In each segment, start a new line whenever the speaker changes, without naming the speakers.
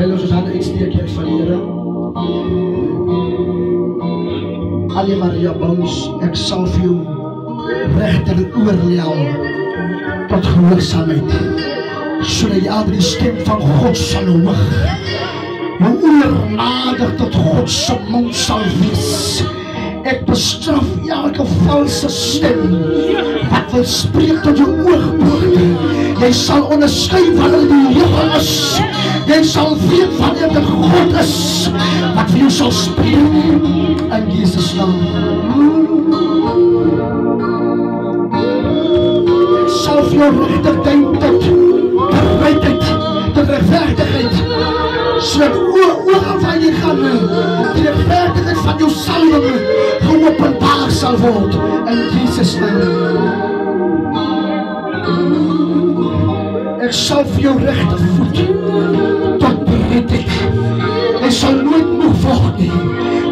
terwyl ons hande uitsteek, ek van die Here. Annie Maria Bons, ek sal vir jou regter oorlel tot gehoorsaamheid, sodat jy altyd die stem van God sal hoor. Jou oor nader tot God se mond sal wees. Ek bestraf elke valse stem wat wil spreek tot jou oogpoorte. Jy sal onderskei wanneer die Here is. Jy sal weet wanneer dit God is wat vir jou sal spreek in Jesus naam. Ek sal vir jou regtig dink tot bereidheid, tot regverdigheid, sodat oor van jy gaan die regverdigheid van jou salwing geopenbaar sal word in Jesus naam. Ek sal vir jou regte voet tot bereidheid. Jy sal nooit moeg word nie.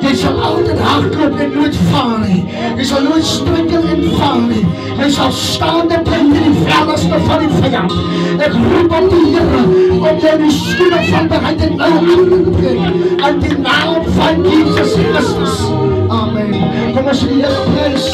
Jy sal altyd hardloop en nooit val nie. Jy sal nooit struikel en val nie. Jy sal staande bly in die velste van die vyand. Ek roep op die Here om jou die skoene van bereidheid nou aan te breek in die naam van Jesus Christus. Amen. Kom ons die Here prys.